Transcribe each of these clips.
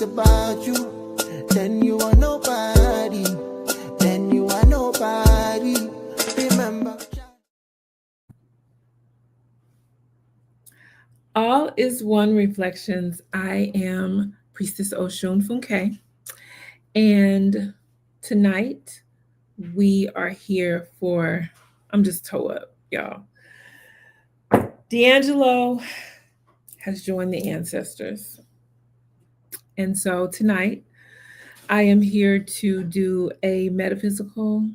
forget about you, then you are nobody. Then you are nobody. Remember. All is One Reflections. I am Priestess Oshun Funke, and tonight we are here for, I'm just toe up, y'all. D'Angelo has joined the ancestors. And so tonight I am here to do a metaphysical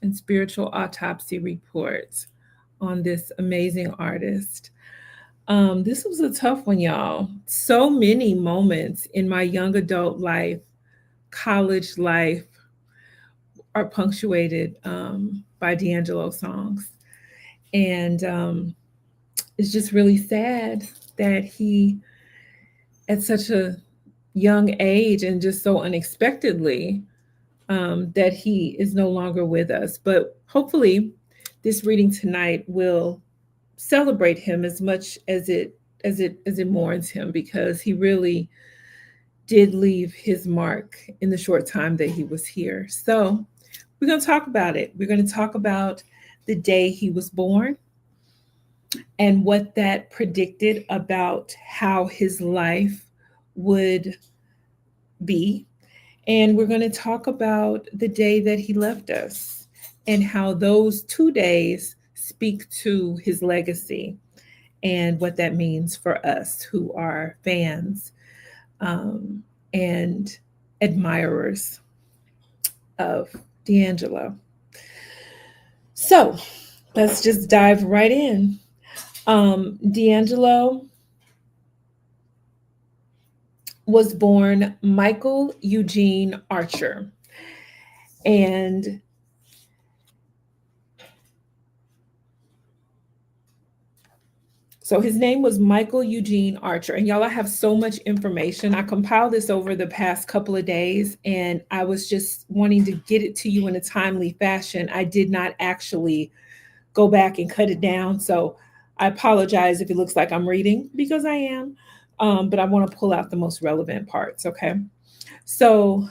and spiritual autopsy report on this amazing artist. This was a tough one, y'all. So many moments in my young adult life, college life, are punctuated by D'Angelo songs. And it's just really sad that he, at such a young age and just so unexpectedly, that he is no longer with us. But hopefully, this reading tonight will celebrate him as much as it mourns him, because he really did leave his mark in the short time that he was here. So we're going to talk about it. We're going to talk about the day he was born and what that predicted about how his life would be. And we're going to talk about the day that he left us and how those 2 days speak to his legacy and what that means for us who are fans and admirers of D'Angelo. So let's just dive right in. D'Angelo was born Michael Eugene Archer, and so his name was Michael Eugene Archer. And y'all, I have so much information. I compiled this over the past couple of days, and I was just wanting to get it to you in a timely fashion. I did not actually go back and cut it down. So I apologize if it looks like I'm reading, because I am. But I want to pull out the most relevant parts, okay? So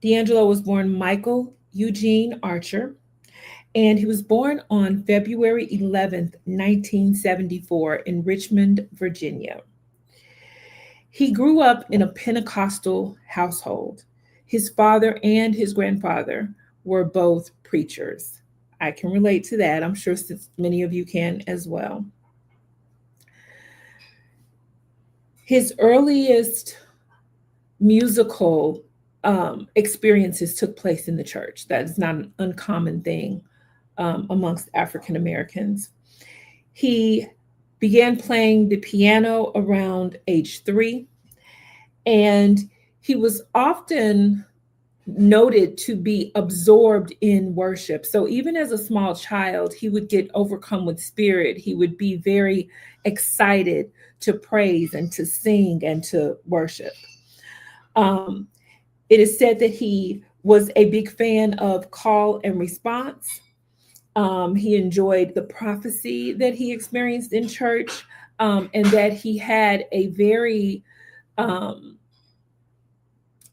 D'Angelo was born Michael Eugene Archer, and he was born on February 11th, 1974 in Richmond, Virginia. He grew up in a Pentecostal household. His father and his grandfather were both preachers. I can relate to that. I'm sure many of you can as well. His earliest musical experiences took place in the church. That is not an uncommon thing amongst African Americans. He began playing the piano around age 3, and he was often noted to be absorbed in worship. So even as a small child, he would get overcome with spirit. He would be very excited to praise and to sing and to worship. It is said that he was a big fan of call and response. He enjoyed the prophecy that he experienced in church, and that he had a very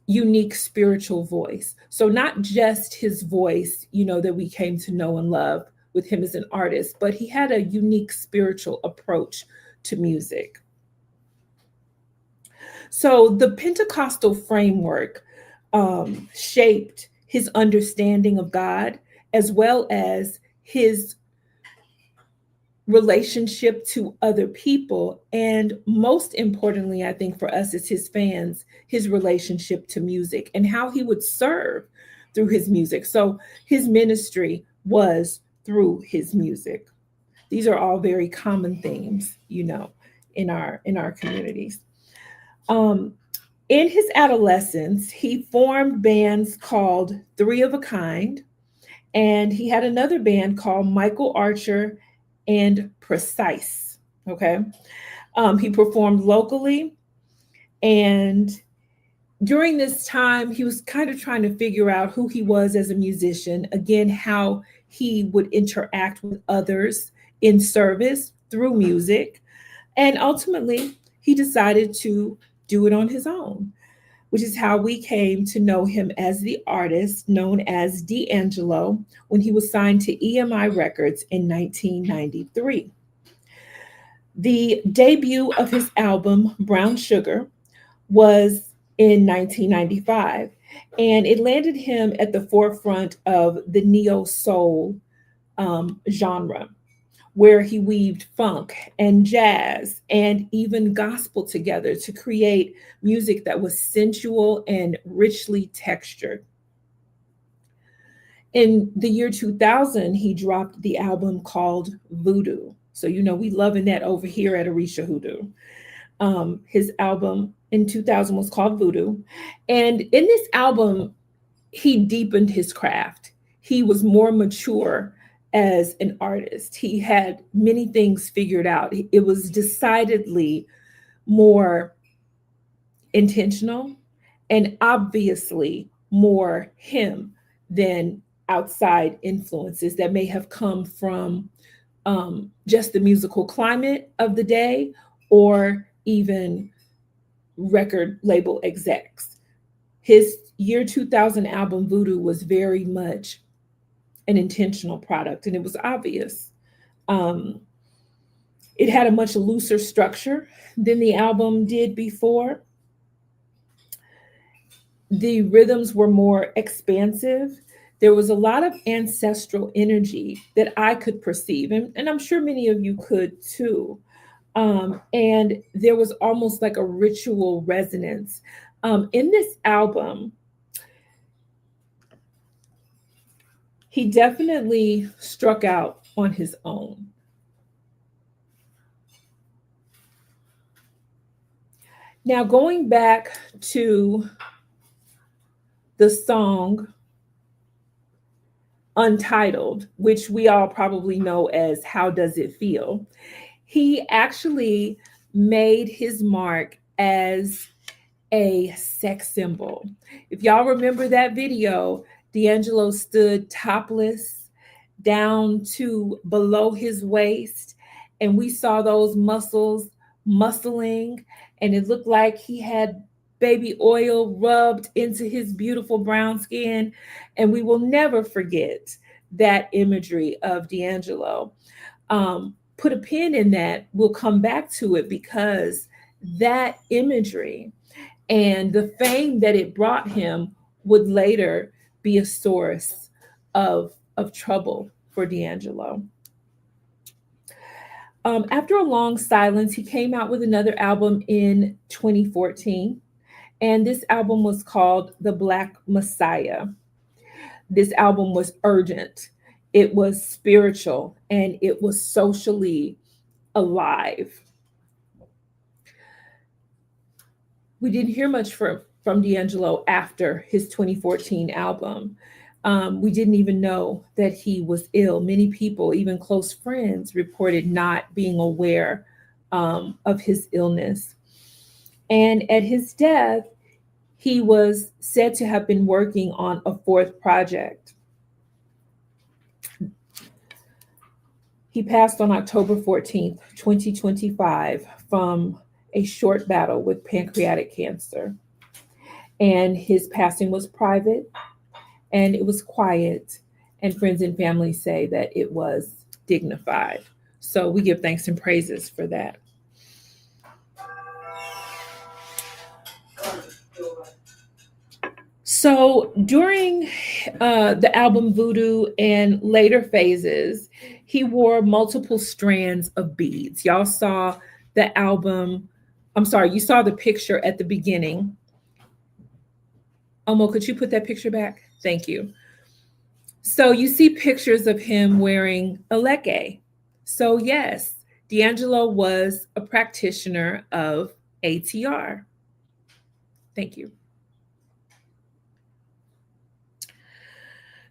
unique spiritual voice. So not just his voice, that we came to know and love with him as an artist, but he had a unique spiritual approach to music. So the Pentecostal framework shaped his understanding of God, as well as his relationship to other people. And most importantly, I think for us as his fans, his relationship to music and how he would serve through his music. So his ministry was through his music. These are all very common themes, in our communities. In his adolescence, he formed bands called Three of a Kind, and he had another band called Michael Archer and Precise. Okay. He performed locally, and during this time, he was kind of trying to figure out who he was as a musician, again, how he would interact with others in service through music. And ultimately, he decided to do it on his own. which is how we came to know him as the artist known as D'Angelo when he was signed to EMI Records in 1993. The debut of his album, Brown Sugar, was in 1995, and it landed him at the forefront of the neo soul genre, where he weaved funk and jazz and even gospel together to create music that was sensual and richly textured. In the year 2000, he dropped the album called Voodoo. So, we loving that over here at Arisha Hoodoo. His album in 2000 was called Voodoo. And in this album, he deepened his craft. He was more mature as an artist. He had many things figured out. It was decidedly more intentional and obviously more him than outside influences that may have come from just the musical climate of the day or even record label execs. His year 2000 album Voodoo was very much an intentional product, and it was obvious. It had a much looser structure than the album did before. The rhythms were more expansive. There was a lot of ancestral energy that I could perceive, and I'm sure many of you could too. And there was almost like a ritual resonance. In this album, he definitely struck out on his own. Now, going back to the song Untitled, which we all probably know as How Does It Feel? He actually made his mark as a sex symbol. If y'all remember that video, D'Angelo stood topless down to below his waist, and we saw those muscles muscling, and it looked like he had baby oil rubbed into his beautiful brown skin. And we will never forget that imagery of D'Angelo. Put a pin in that. We'll come back to it because that imagery and the fame that it brought him would later be a source of trouble for D'Angelo. After a long silence, he came out with another album in 2014, and this album was called The Black Messiah. This album was urgent, it was spiritual, and it was socially alive. We didn't hear much from D'Angelo after his 2014 album. We didn't even know that he was ill. Many people, even close friends, reported not being aware of his illness. And at his death, he was said to have been working on a fourth project. He passed on October 14th, 2025, from a short battle with pancreatic cancer. And his passing was private and it was quiet. And friends and family say that it was dignified. So we give thanks and praises for that. So during the album Voodoo and later phases, he wore multiple strands of beads. Y'all saw the album, you saw the picture at the beginning. Omo, could you put that picture back? Thank you. So you see pictures of him wearing a leke. So yes, D'Angelo was a practitioner of ATR. Thank you.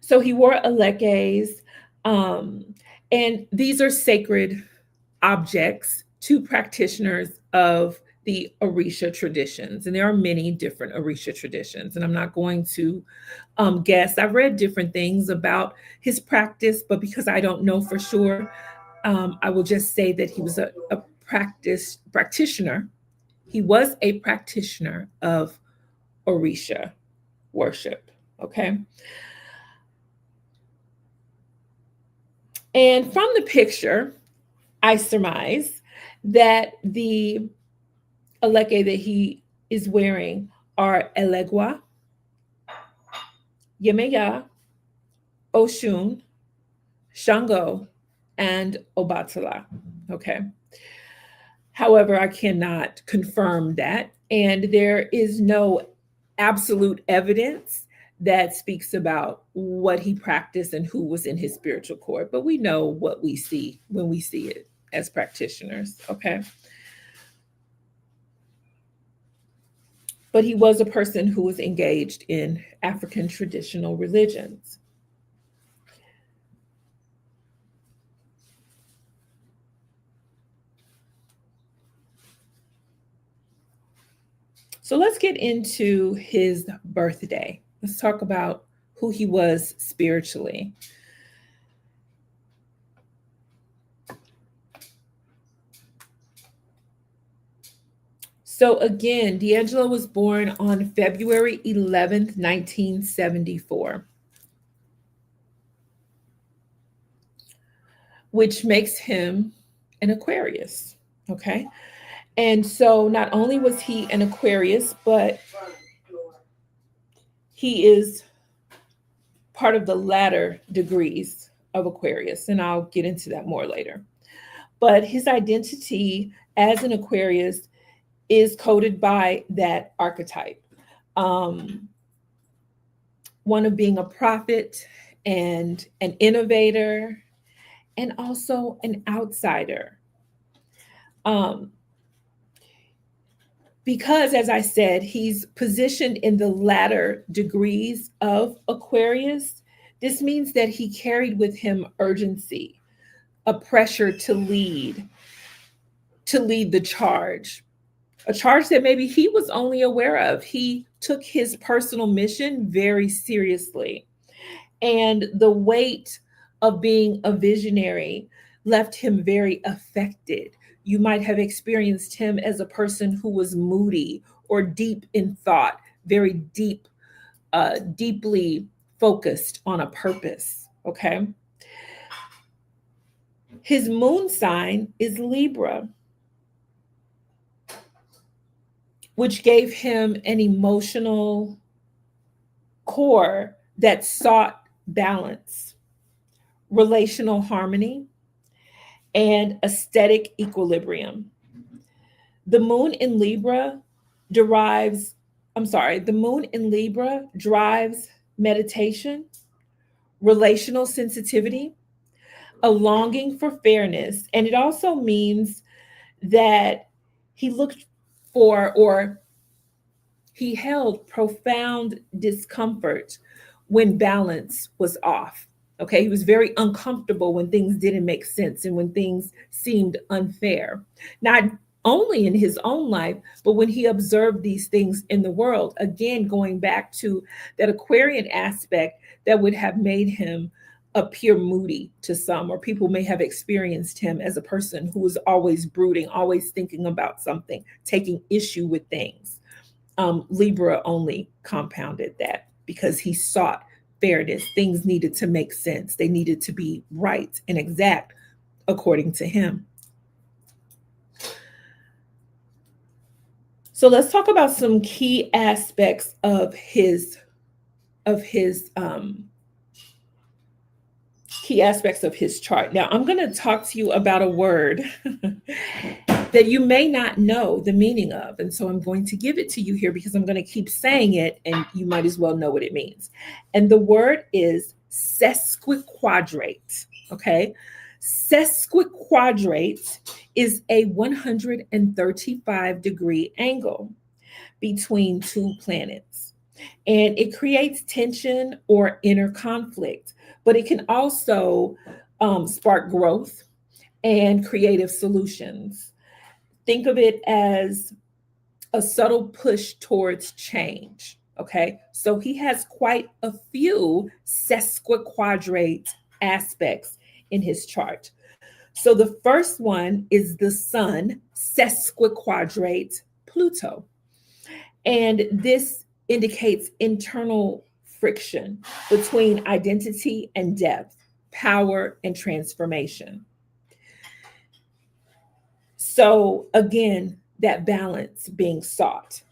So he wore alekes, and these are sacred objects to practitioners of the Orisha traditions. And there are many different Orisha traditions, and I'm not going to guess. I've read different things about his practice, but because I don't know for sure, I will just say that he was a practitioner. He was a practitioner of Orisha worship. Okay. And from the picture, I surmise that the aleke that he is wearing are Elegua, Yemeya, Oshun, Shango, and Obatala. Okay. However, I cannot confirm that. And there is no absolute evidence that speaks about what he practiced and who was in his spiritual court. But we know what we see when we see it as practitioners. Okay. But he was a person who was engaged in African traditional religions. So let's get into his birthday. Let's talk about who he was spiritually. So again, D'Angelo was born on February 11th, 1974, which makes him an Aquarius. Okay. And so not only was he an Aquarius, but he is part of the latter degrees of Aquarius. And I'll get into that more later. But his identity as an Aquarius is coded by that archetype. One of being a prophet and an innovator and also an outsider. Because, as I said, he's positioned in the latter degrees of Aquarius, this means that he carried with him urgency, a pressure to lead the charge, a charge that maybe he was only aware of. He took his personal mission very seriously. And the weight of being a visionary left him very affected. You might have experienced him as a person who was moody or deep in thought, very deeply focused on a purpose. Okay. His moon sign is Libra, which gave him an emotional core that sought balance, relational harmony, and aesthetic equilibrium. The moon in Libra drives meditation, relational sensitivity, a longing for fairness. And it also means that he looked for, or he held profound discomfort when balance was off. Okay, he was very uncomfortable when things didn't make sense and when things seemed unfair, not only in his own life, but when he observed these things in the world. Again, going back to that Aquarian aspect that would have made him appear moody to some, or people may have experienced him as a person who was always brooding, always thinking about something, taking issue with things. Libra only compounded that because he sought fairness. Things needed to make sense. They needed to be right and exact according to him. So let's talk about some key aspects of his chart. Now, I'm going to talk to you about a word that you may not know the meaning of. And so I'm going to give it to you here because I'm going to keep saying it and you might as well know what it means. And the word is sesquiquadrate. Okay. Sesquiquadrate is a 135-degree angle between two planets. And it creates tension or inner conflict, but it can also spark growth and creative solutions. Think of it as a subtle push towards change. Okay, so he has quite a few sesquiquadrate aspects in his chart. So the first one is the sun sesquiquadrate Pluto. And this indicates internal friction between identity and depth, power and transformation. So again, that balance being sought,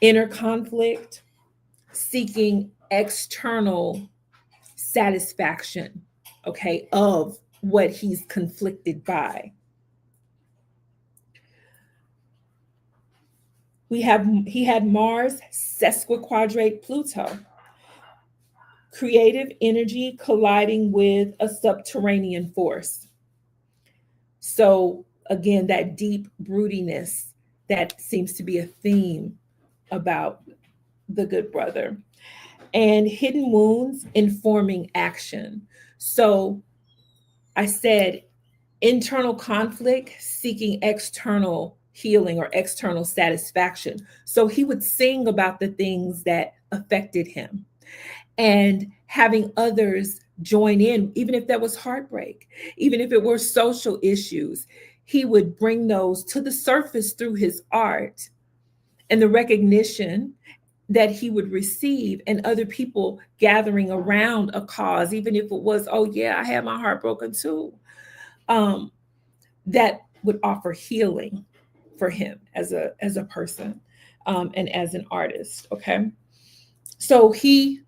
inner conflict, seeking external satisfaction, okay, of what he's conflicted by. He had Mars sesquiquadrate Pluto, creative energy colliding with a subterranean force. So again, that deep broodiness that seems to be a theme about the good brother, and hidden wounds informing action. So I said internal conflict seeking external healing or external satisfaction. So he would sing about the things that affected him and having others join in, even if there was heartbreak, even if it were social issues, he would bring those to the surface through his art and the recognition that he would receive, and other people gathering around a cause, even if it was, oh yeah, I had my heart broken too. That would offer healing for him as a person, and as an artist. Okay, so he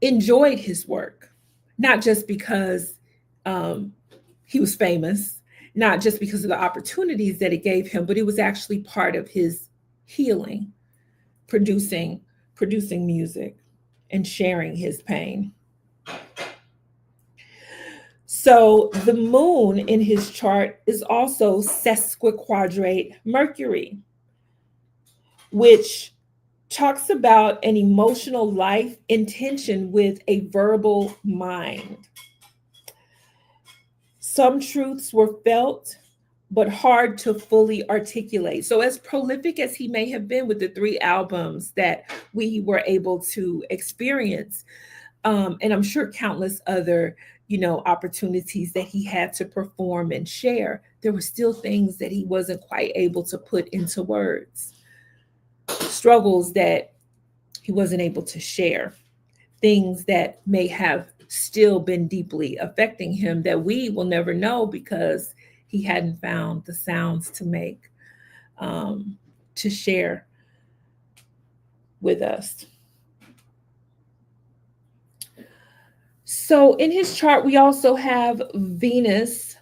enjoyed his work, not just because he was famous, not just because of the opportunities that it gave him, but it was actually part of his healing, producing music and sharing his pain. So the moon in his chart is also sesquiquadrate Mercury, which talks about an emotional life in tension with a verbal mind. Some truths were felt, but hard to fully articulate. So, as prolific as he may have been with the 3 albums that we were able to experience, and I'm sure countless other, opportunities that he had to perform and share, there were still things that he wasn't quite able to put into words, struggles that he wasn't able to share, things that may have still been deeply affecting him that we will never know because he hadn't found the sounds to make, to share with us. So in his chart, we also have Venus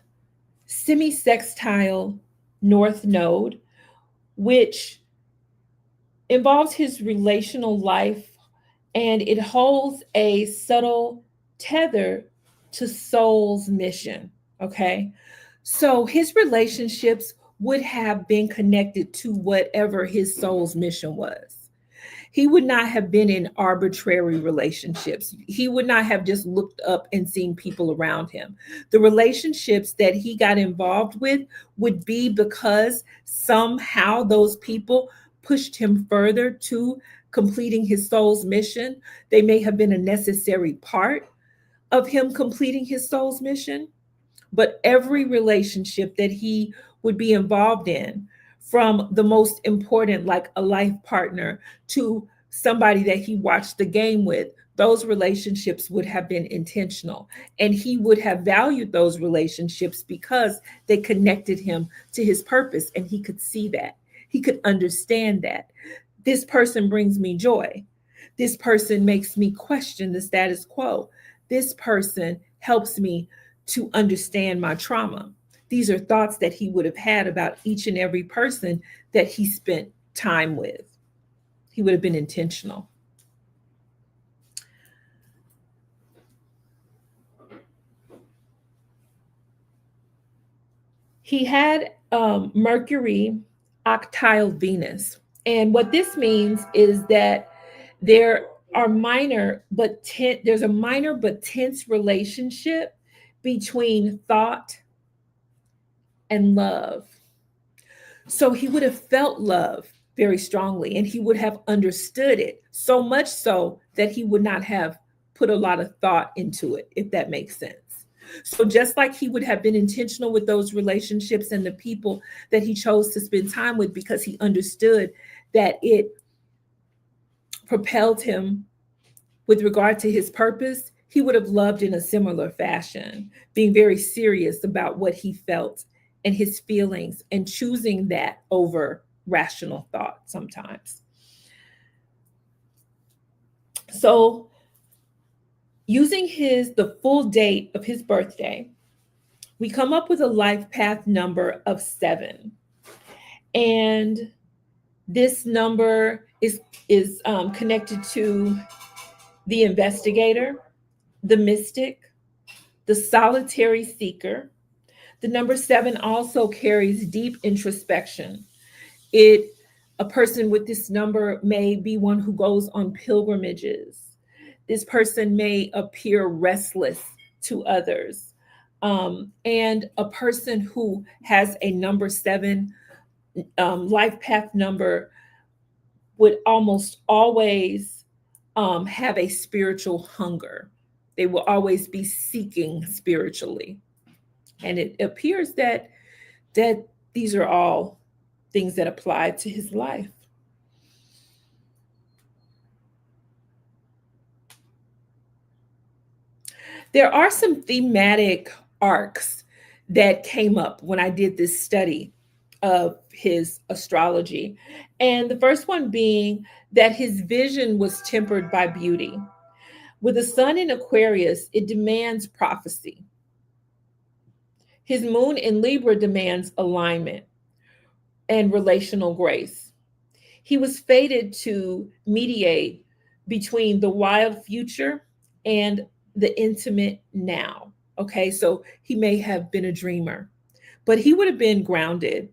semi-sextile North Node, which involves his relational life, and it holds a subtle tether to soul's mission. Okay. So his relationships would have been connected to whatever his soul's mission was. He would not have been in arbitrary relationships. He would not have just looked up and seen people around him. The relationships that he got involved with would be because somehow those people pushed him further to completing his soul's mission. They may have been a necessary part of him completing his soul's mission, but every relationship that he would be involved in, from the most important, like a life partner, to somebody that he watched the game with, those relationships would have been intentional. And he would have valued those relationships because they connected him to his purpose. And he could see that. He could understand that. This person brings me joy. This person makes me question the status quo. This person helps me to understand my trauma. These are thoughts that he would have had about each and every person that he spent time with. He would have been intentional. He had Mercury octile Venus. And what this means is that there's a minor but tense relationship between thought and love. So he would have felt love very strongly, and he would have understood it, so much so that he would not have put a lot of thought into it, if that makes sense. So just like he would have been intentional with those relationships and the people that he chose to spend time with, because he understood that it propelled him with regard to his purpose, he would have loved in a similar fashion, being very serious about what he felt and his feelings and choosing that over rational thought sometimes. So, using the full date of his birthday, we come up with a life path number of 7. And this number is connected to the investigator, the mystic, the solitary seeker. The number 7 also carries deep introspection. A person with this number may be one who goes on pilgrimages. This person may appear restless to others. And a person who has a number 7 life path number would almost always have a spiritual hunger. They will always be seeking spiritually. And it appears that these are all things that apply to his life. There are some thematic arcs that came up when I did this study of his astrology. And the first one being that his vision was tempered by beauty. With the sun in Aquarius, it demands prophecy. His moon in Libra demands alignment and relational grace. He was fated to mediate between the wild future and the intimate now. Okay, so he may have been a dreamer, but he would have been grounded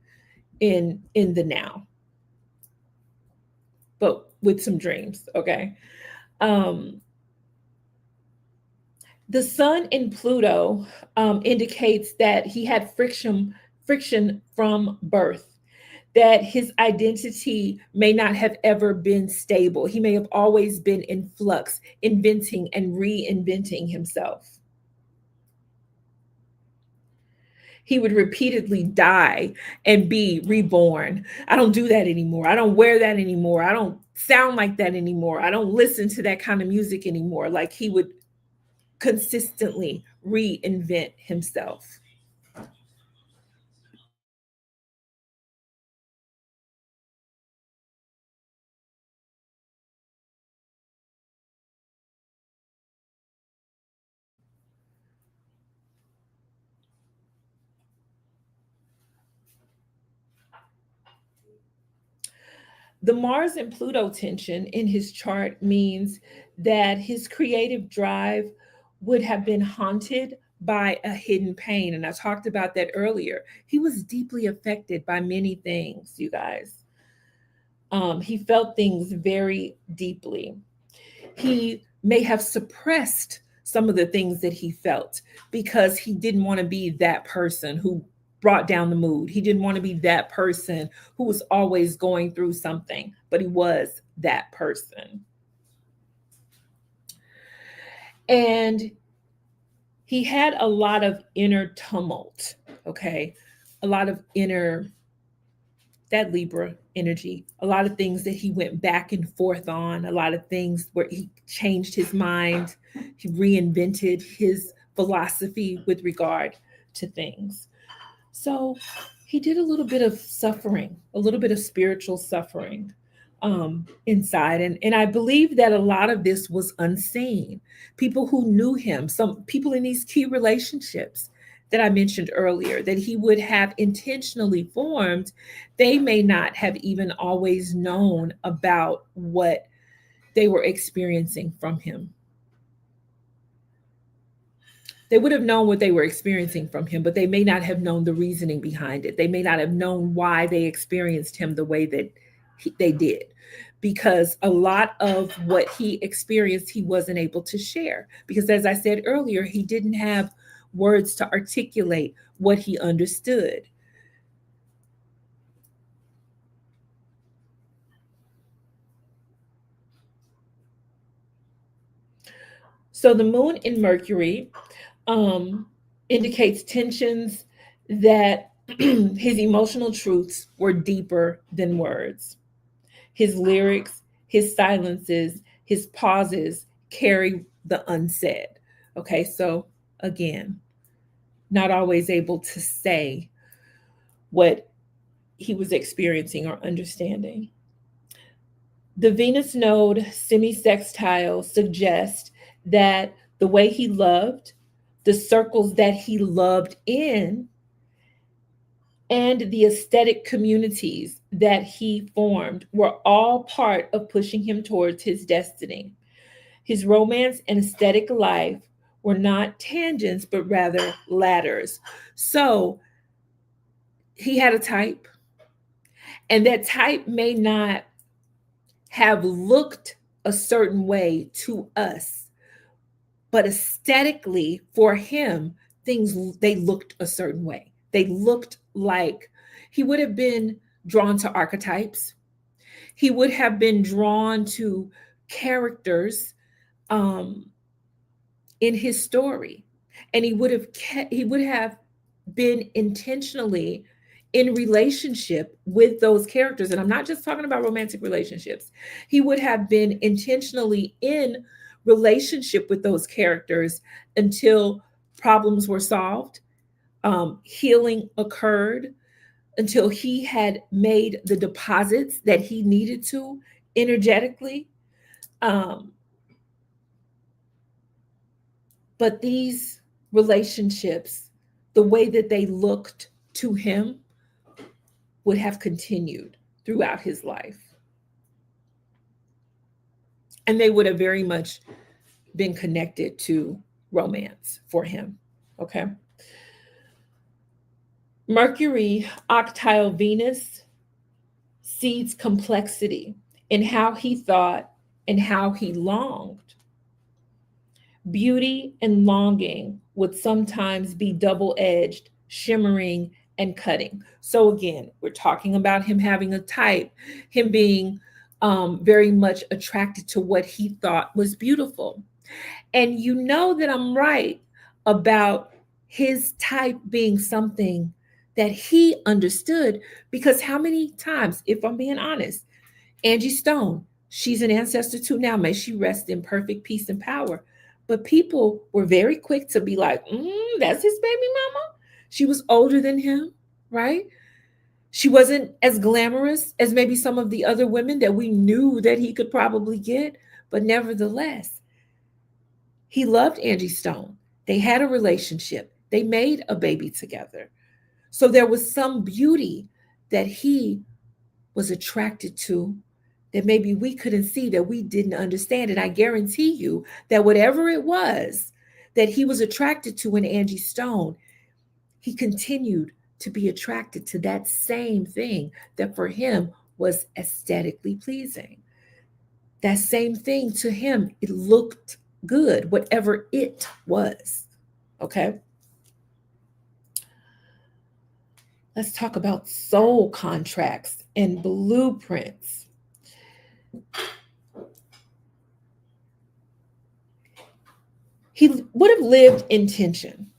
in the now, but with some dreams. Okay. The sun in Pluto indicates that he had friction from birth, that his identity may not have ever been stable. He may have always been in flux, inventing and reinventing himself. He would repeatedly die and be reborn. I don't do that anymore. I don't wear that anymore. I don't sound like that anymore. I don't listen to that kind of music anymore. Like, he would consistently reinvent himself. The Mars and Pluto tension in his chart means that his creative drive would have been haunted by a hidden pain. And I talked about that earlier. He was deeply affected by many things, you guys. He felt things very deeply. He may have suppressed some of the things that he felt because he didn't want to be that person who brought down the mood. He didn't want to be that person who was always going through something, but he was that person. And he had a lot of inner tumult, okay? A lot of inner, that Libra energy, a lot of things that he went back and forth on, a lot of things where he changed his mind, he reinvented his philosophy with regard to things. So he did a little bit of suffering, a little bit of spiritual suffering inside. And I believe that a lot of this was unseen. People who knew him, some people in these key relationships that I mentioned earlier, that he would have intentionally formed, they may not have even always known about what they were experiencing from him. They would have known what they were experiencing from him, but they may not have known the reasoning behind it. They may not have known why they experienced him the way that they did, because a lot of what he experienced, he wasn't able to share. Because as I said earlier, he didn't have words to articulate what he understood. So the moon in Mercury indicates tensions that his emotional truths were deeper than words. His lyrics, his silences, his pauses carry the unsaid. Okay, so again, not always able to say what he was experiencing or understanding. The Venus node semisextile suggests that the way he loved, the circles that he loved in, and the aesthetic communities that he formed were all part of pushing him towards his destiny. His romance and aesthetic life were not tangents, but rather ladders. So he had a type, and that type may not have looked a certain way to us, but aesthetically for him, they looked a certain way. They looked like he would have been drawn to archetypes. He would have been drawn to characters in his story, and he would have been intentionally in relationship with those characters. And I'm not just talking about romantic relationships. He would have been intentionally in relationship with those characters until problems were solved, healing occurred, until he had made the deposits that he needed to energetically. But these relationships, the way that they looked to him, would have continued throughout his life. And they would have very much been connected to romance for him. Okay. Mercury, octile Venus, seeds complexity in how he thought and how he longed. Beauty and longing would sometimes be double-edged, shimmering, and cutting. So again, we're talking about him having a type, him being very much attracted to what he thought was beautiful. And you know that I'm right about his type being something that he understood, because how many times, if I'm being honest, Angie Stone, she's an ancestor too now, may she rest in perfect peace and power. But people were very quick to be like, that's his baby mama. She was older than him, right? She wasn't as glamorous as maybe some of the other women that we knew that he could probably get. But nevertheless, he loved Angie Stone. They had a relationship. They made a baby together. So there was some beauty that he was attracted to that maybe we couldn't see, that we didn't understand. And I guarantee you that whatever it was that he was attracted to in Angie Stone, he continued to be attracted to that same thing that for him was aesthetically pleasing. That same thing to him, it looked good, whatever it was. Okay. Let's talk about soul contracts and blueprints. He would have lived in tension,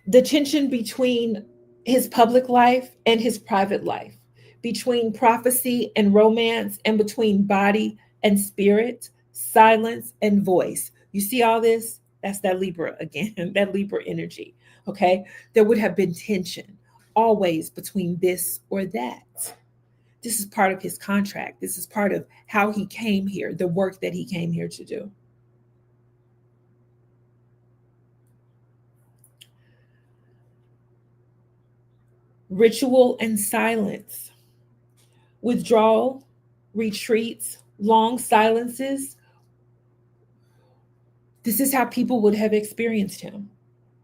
the tension between his public life and his private life, between prophecy and romance, and between body and spirit, silence and voice. You see all this? That's that Libra again, that Libra energy. Okay. There would have been tension always between this or that. This is part of his contract. This is part of how he came here, the work that he came here to do. Ritual and silence, withdrawal, retreats, long silences. This is how people would have experienced him.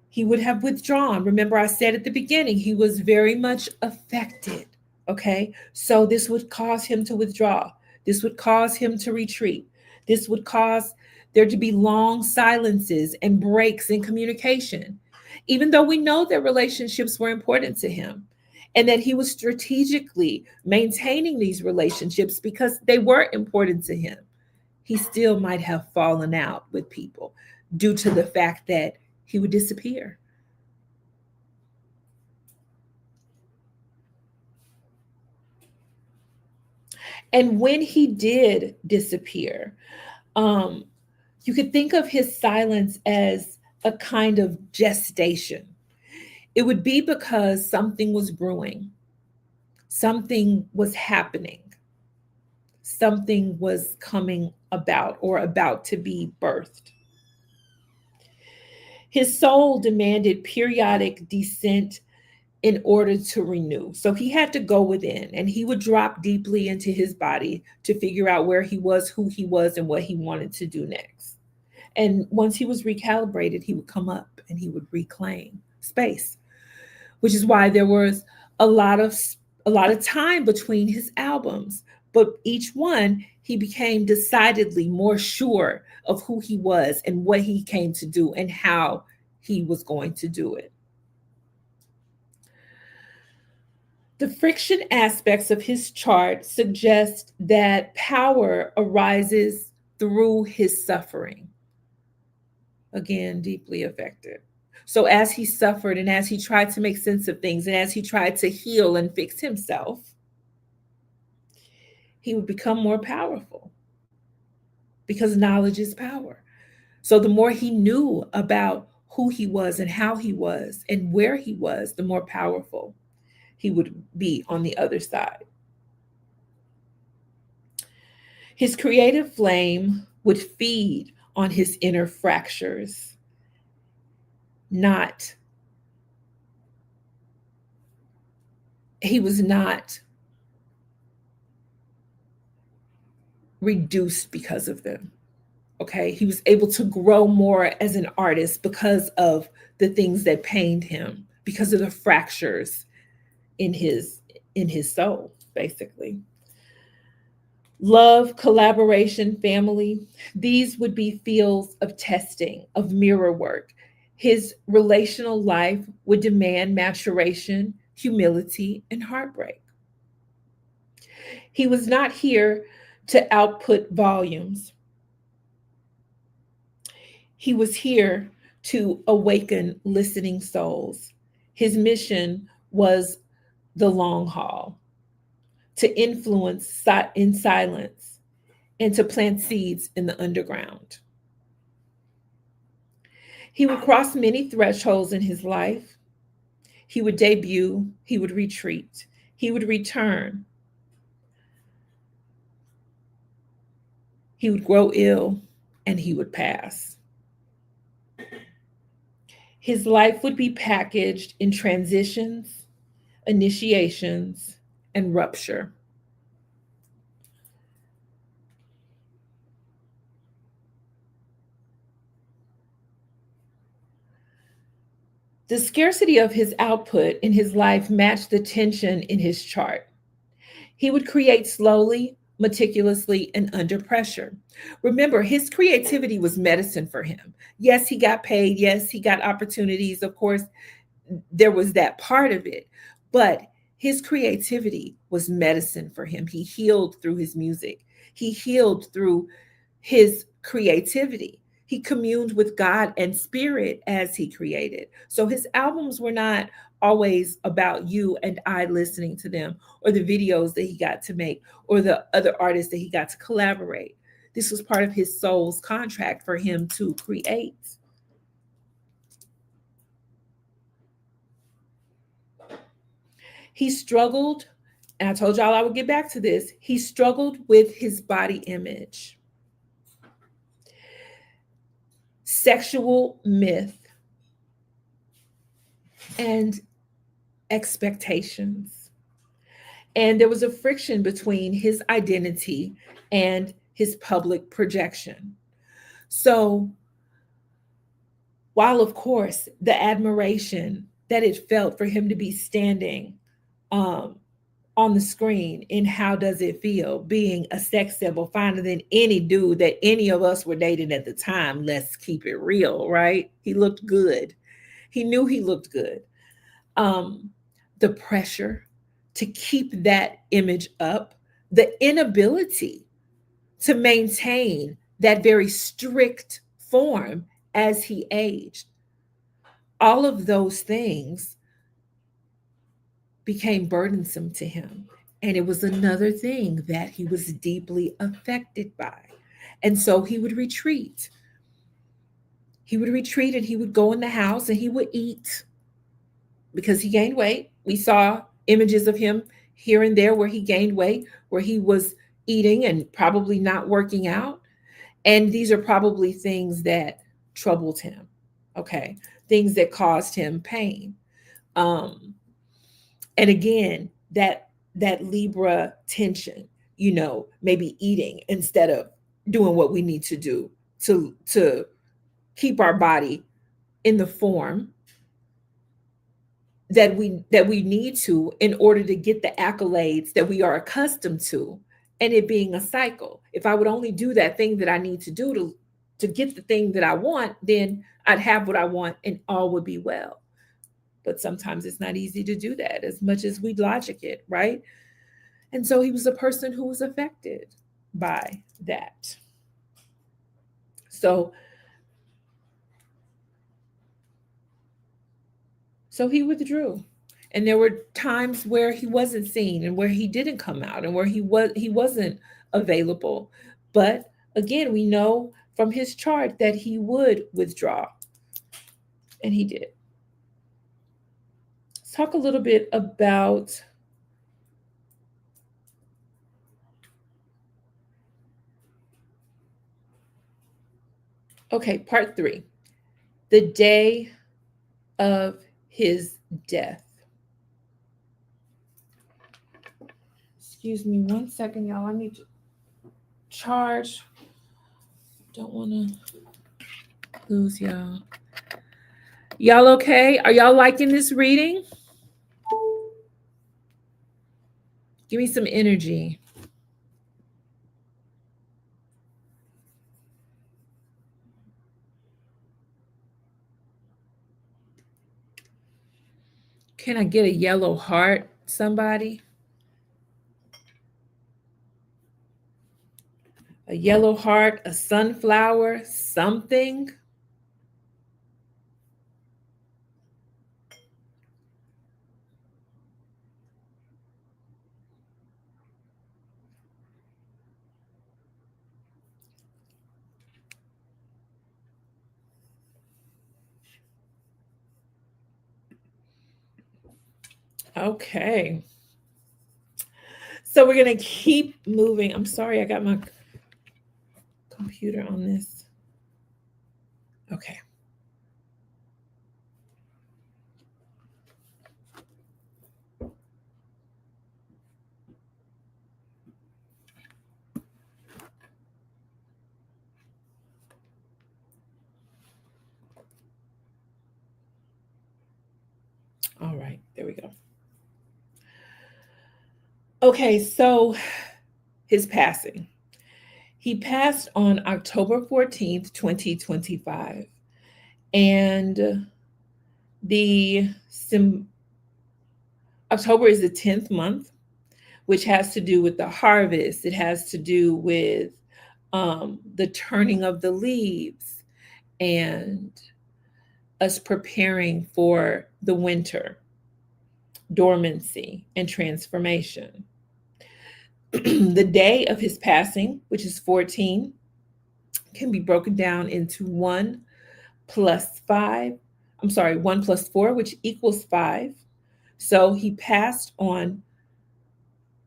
He would have withdrawn. Remember, I said at the beginning, he was very much affected. Okay. So this would cause him to withdraw. This would cause him to retreat. This would cause there to be long silences and breaks in communication, even though we know that relationships were important to him and that he was strategically maintaining these relationships because they were important to him. He still might have fallen out with people due to the fact that he would disappear. And when he did disappear, um, you could think of his silence as a kind of gestation. It would be because something was brewing, something was happening, something was coming about or about to be birthed. His soul demanded periodic descent in order to renew. So he had to go within and he would drop deeply into his body to figure out where he was, who he was, and what he wanted to do next. And once he was recalibrated, he would come up and he would reclaim space, which is why there was a lot of a lot of time between his albums, but each one he became decidedly more sure of who he was and what he came to do and how he was going to do it. The friction aspects of his chart suggest that power arises through his suffering. Again, deeply affected. So, as he suffered and as he tried to make sense of things and as he tried to heal and fix himself, he would become more powerful because knowledge is power. So, the more he knew about who he was and how he was and where he was, the more powerful he would be on the other side. His creative flame would feed on his inner fractures, not, he was not reduced because of them. Okay. He was able to grow more as an artist because of the things that pained him, because of the fractures in his soul, basically. Love, collaboration, family, these would be fields of testing, of mirror work. His relational life would demand maturation, humility, and heartbreak. He was not here to output volumes. He was here to awaken listening souls. His mission was the long haul, to influence in silence and to plant seeds in the underground. He would cross many thresholds in his life. He would debut, he would retreat, he would return, he would grow ill, and he would pass. His life would be packaged in transitions, initiations, and rupture. The scarcity of his output in his life matched the tension in his chart. He would create slowly, meticulously, and under pressure. Remember, his creativity was medicine for him. Yes, he got paid. Yes, he got opportunities. Of course, there was that part of it. But his creativity was medicine for him. He healed through his music, he healed through his creativity. He communed with God and spirit as he created. So his albums were not always about you and I listening to them or the videos that he got to make or the other artists that he got to collaborate. This was part of his soul's contract for him to create. He struggled, and I told y'all I would get back to this. He struggled with his body image, sexual myth, and expectations. And there was a friction between his identity and his public projection. So, while of course the admiration that it felt for him to be standing um, on the screen in How Does It Feel, being a sex symbol finer than any dude that any of us were dating at the time, let's keep it real, right? He looked good. He knew he looked good. Um, the pressure to keep that image up, the inability to maintain that very strict form as he aged, all of those things became burdensome to him. And it was another thing that he was deeply affected by. And so he would retreat. He would retreat and he would go in the house and he would eat because he gained weight. We saw images of him here and there where he gained weight, where he was eating and probably not working out. And these are probably things that troubled him, okay? Things that caused him pain. Um, and again, that Libra tension, maybe eating instead of doing what we need to do to keep our body in the form that we need to in order to get the accolades that we are accustomed to, and it being a cycle. If I would only do that thing that I need to do to get the thing that I want, then I'd have what I want and all would be well. But sometimes it's not easy to do that as much as we logic it, right? And so he was a person who was affected by that. So he withdrew. And there were times where he wasn't seen and where he didn't come out and where he wasn't available. But again, we know from his chart that he would withdraw. And he did. Let's talk a little bit about part 3. The day of his death. Excuse me 1 second, y'all. I need to charge. Don't want to lose y'all. Y'all okay? Are y'all liking this reading? Give me some energy. Can I get a yellow heart, somebody? A yellow heart, a sunflower, something? Okay. So we're going to keep moving. I'm sorry, I got my computer on this. Okay. All right, there we go. Okay, so his passing. He passed on October 14th, 2025. And October is the 10th month, which has to do with the harvest. It has to do with the turning of the leaves and us preparing for the winter, dormancy, and transformation. The day of his passing, which is 14, can be broken down into 1 plus 5. I'm sorry, 1 plus 4, which equals 5. So he passed on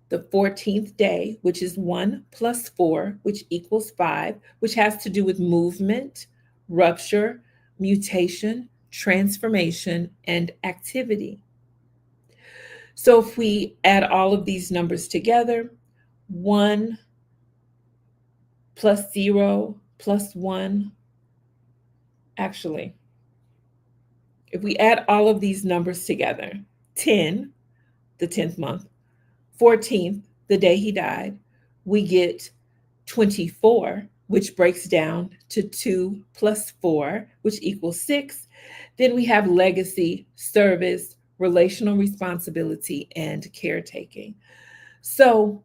the 14th day, which is 1 plus 4, which equals 5, which has to do with movement, rupture, mutation, transformation, and activity. So if we add all of these numbers together, 1 plus 0 plus 1, actually, if we add all of these numbers together, 10, the 10th month, 14th, the day he died, we get 24, which breaks down to 2 plus 4, which equals 6. Then we have legacy, service, relational responsibility, and caretaking. So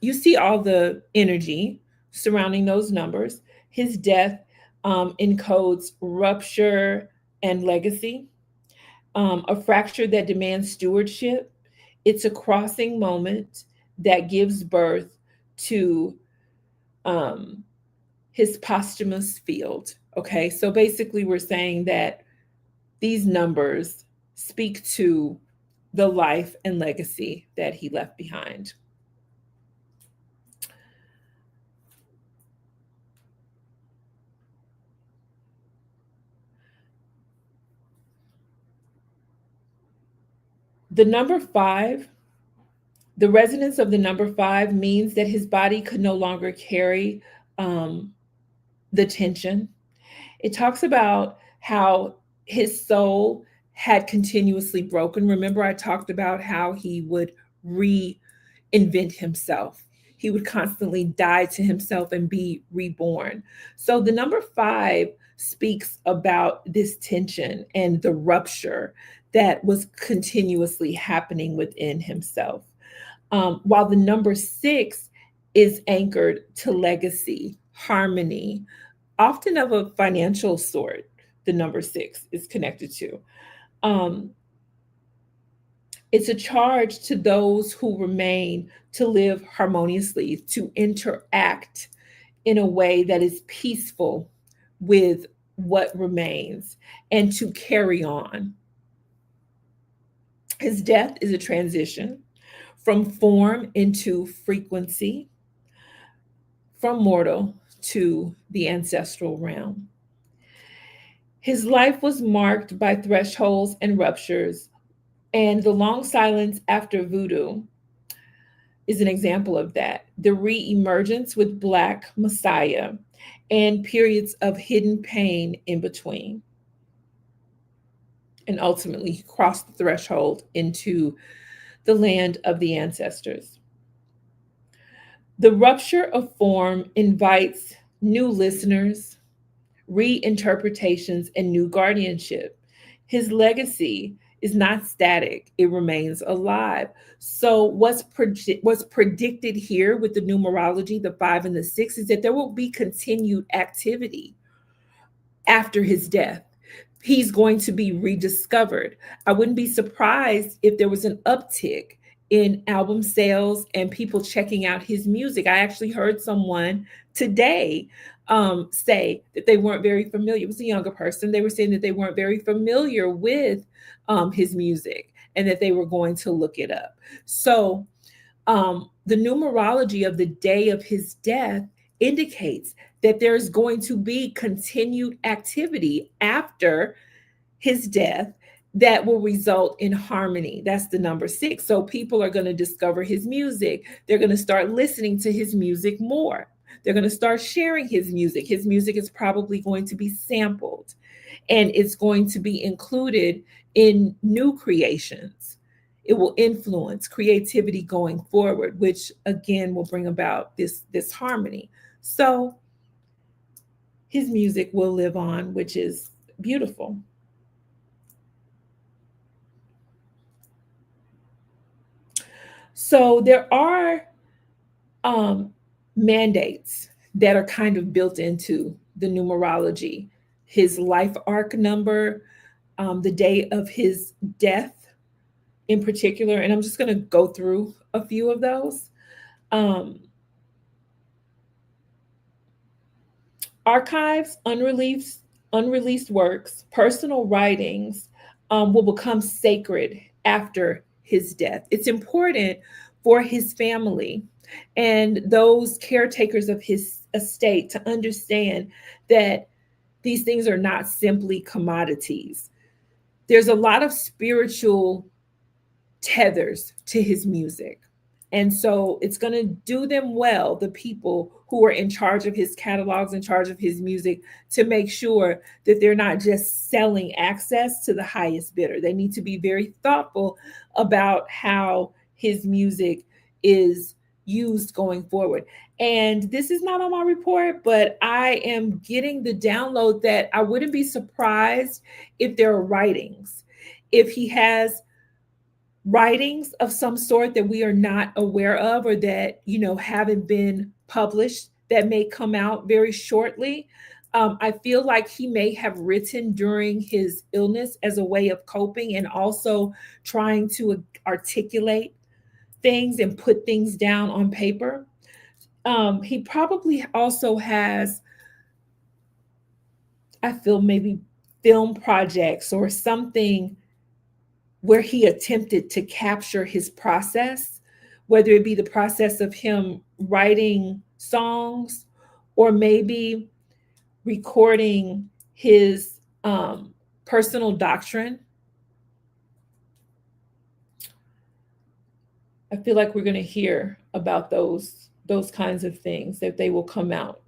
you see all the energy surrounding those numbers. His death encodes rupture and legacy, a fracture that demands stewardship. It's a crossing moment. that gives birth to um, his posthumous field. Okay, so basically, we're saying that these numbers speak to the life and legacy that he left behind. The number five, the resonance of the number five means that his body could no longer carry um, the tension. It talks about how his soul had continuously broken. Remember, I talked about how he would reinvent himself. He would constantly die to himself and be reborn. So the number five speaks about this tension and the rupture that was continuously happening within himself. While the number six is anchored to legacy, harmony, often of a financial sort, the number six is connected to. Um, it's a charge to those who remain to live harmoniously, to interact in a way that is peaceful with what remains, and to carry on. His death is a transition from form into frequency, from mortal to the ancestral realm. His life was marked by thresholds and ruptures, and the long silence after voodoo is an example of that. The re-emergence with Black Messiah and periods of hidden pain in between. And ultimately, he crossed the threshold into the land of the ancestors. The rupture of form invites new listeners, reinterpretations, and new guardianship. His legacy is not static, it remains alive. So, what's predicted here with the numerology, the five and the six, is that there will be continued activity after his death. He's going to be rediscovered. I wouldn't be surprised if there was an uptick in album sales and people checking out his music. I actually heard someone today say that they weren't very familiar. It was a younger person. They were saying that they weren't very familiar with his music and that they were going to look it up. So the numerology of the day of his death indicates that there's going to be continued activity after his death that will result in harmony. That's the number six. So people are going to discover his music. They're going to start listening to his music more. They're going to start sharing his music. His music is probably going to be sampled and it's going to be included in new creations. It will influence creativity going forward, which again will bring about this harmony. So his music will live on, which is beautiful. So there are mandates that are kind of built into the numerology. His life arc number, the day of his death in particular, and I'm just going to go through a few of those. Um, Archives, unreleased works, personal writings will become sacred after his death. It's important for his family and those caretakers of his estate to understand that these things are not simply commodities. There's a lot of spiritual tethers to his music. And so it's going to do them well, the people who are in charge of his catalogs, in charge of his music, to make sure that they're not just selling access to the highest bidder. They need to be very thoughtful about how his music is used going forward. And this is not on my report, but I am getting the download that I wouldn't be surprised if there are writings. If he has writings of some sort that we are not aware of or that haven't been published that may come out very shortly. I feel like he may have written during his illness as a way of coping and also trying to articulate things and put things down on paper. He probably also has, I feel, maybe film projects or something where he attempted to capture his process, whether it be the process of him writing songs or maybe recording his personal doctrine. I feel like we're going to hear about those kinds of things, that they will come out.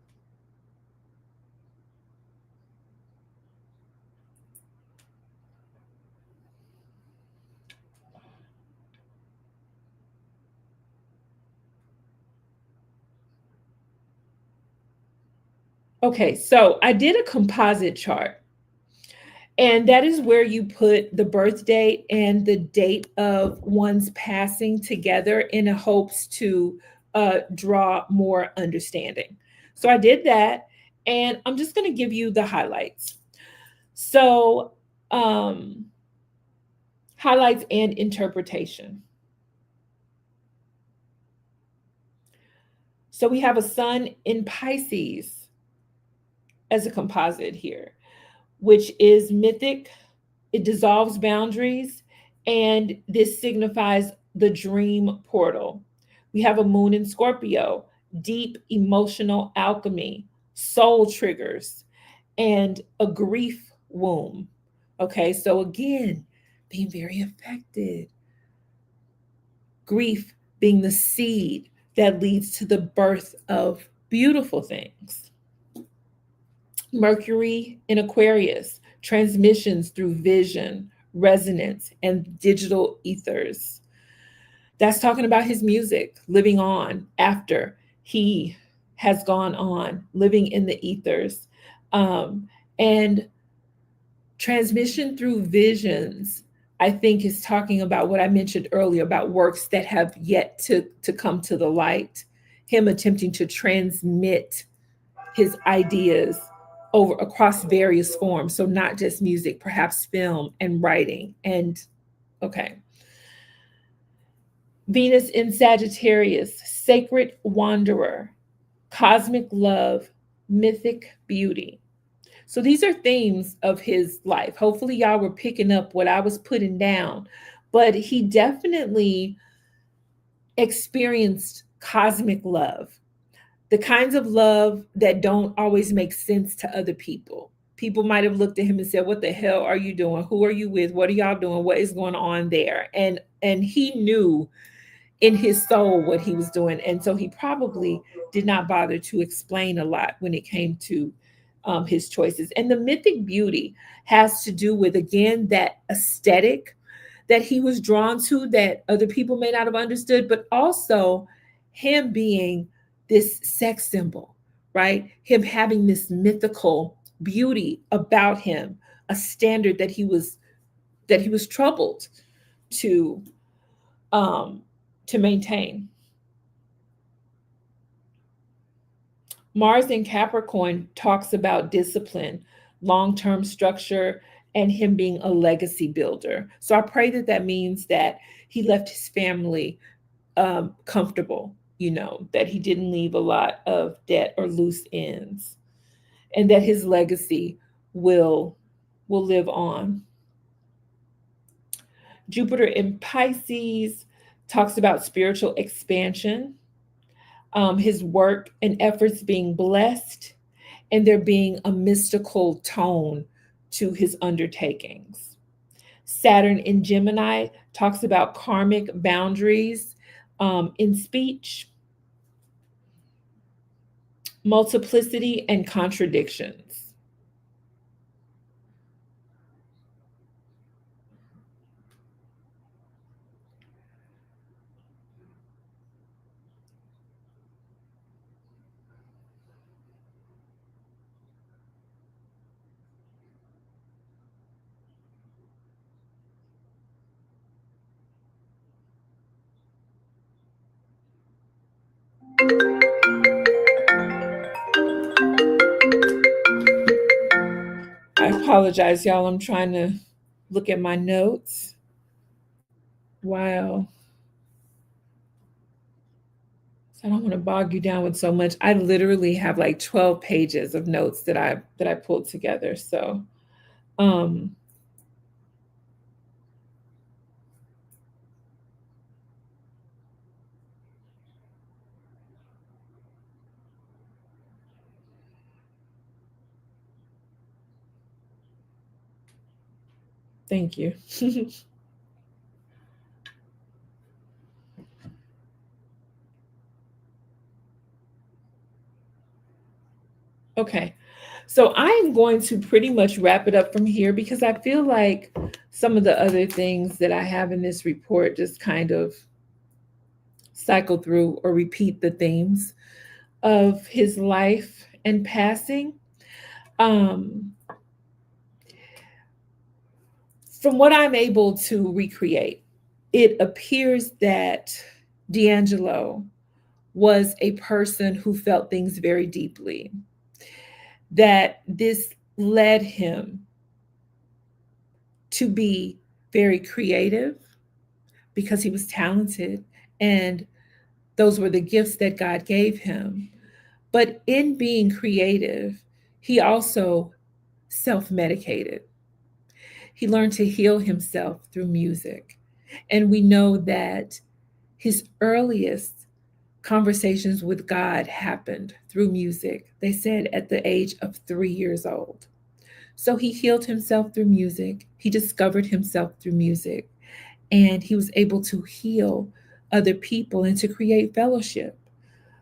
Okay, so I did a composite chart, and that is where you put the birth date and the date of one's passing together in a hopes to draw more understanding. So I did that, and I'm just going to give you the highlights. So, highlights and interpretation. So we have a sun in Pisces as a composite here, which is mythic. It dissolves boundaries, and this signifies the dream portal. We have a moon in Scorpio, deep emotional alchemy, soul triggers, and a grief womb. Okay, so again, being very affected. Grief being the seed that leads to the birth of beautiful things. Mercury in Aquarius, transmissions through vision, resonance, and digital ethers. That's talking about his music living on after he has gone on, living in the ethers. And transmission through visions, I think, is talking about what I mentioned earlier about works that have yet to come to the light. Him attempting to transmit his ideas over across various forms. So not just music, perhaps film and writing. And okay. Venus in Sagittarius, sacred wanderer, cosmic love, mythic beauty. So these are themes of his life. Hopefully, y'all were picking up what I was putting down, but he definitely experienced cosmic love, the kinds of love that don't always make sense to other people. People might have looked at him and said, "What the hell are you doing? Who are you with? What are y'all doing? What is going on there?" And he knew in his soul what he was doing, and so he probably did not bother to explain a lot when it came to his choices. And the mythic beauty has to do with, again, that aesthetic that he was drawn to that other people may not have understood, but also him being this sex symbol, right? Him having this mythical beauty about him, a standard that he was troubled to maintain. Mars in Capricorn talks about discipline, long-term structure, and him being a legacy builder. So I pray that that means that he left his family comfortable, that he didn't leave a lot of debt or loose ends, and that his legacy will live on. Jupiter in Pisces talks about spiritual expansion, his work and efforts being blessed, and there being a mystical tone to his undertakings. Saturn in Gemini talks about karmic boundaries in speech, multiplicity, and contradictions. I apologize, y'all. I'm trying to look at my notes. Wow. I don't want to bog you down with so much. I literally have like 12 pages of notes that I pulled together. So um thank you. Okay. So I am going to pretty much wrap it up from here because I feel like some of the other things that I have in this report just kind of cycle through or repeat the themes of his life and passing. Um, from what I'm able to recreate, it appears that D'Angelo was a person who felt things very deeply, that this led him to be very creative because he was talented and those were the gifts that God gave him. But in being creative, he also self medicated. He learned to heal himself through music. And we know that his earliest conversations with God happened through music. They said at the age of 3 years old. So he healed himself through music. He discovered himself through music. And he was able to heal other people and to create fellowship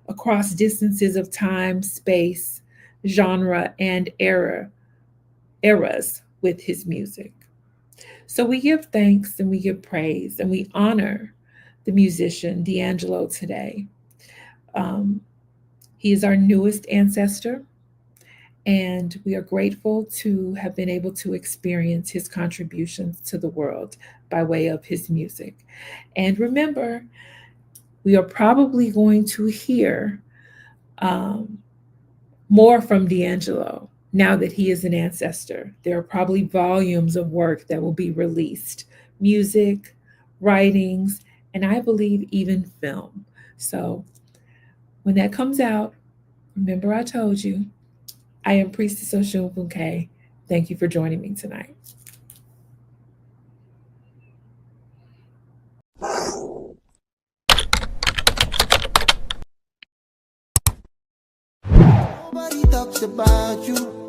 across distances of time, space, genre, and eras with his music. So we give thanks and we give praise and we honor the musician D'Angelo today. Um, he is our newest ancestor, and we are grateful to have been able to experience his contributions to the world by way of his music. And remember, we are probably going to hear um, more from D'Angelo now that he is an ancestor. There are probably volumes of work that will be released, music, writings, and I believe even film. So when that comes out, remember I told you, I am Priestess Oshunfunke. Thank you for joining me tonight. Nobody talks about you.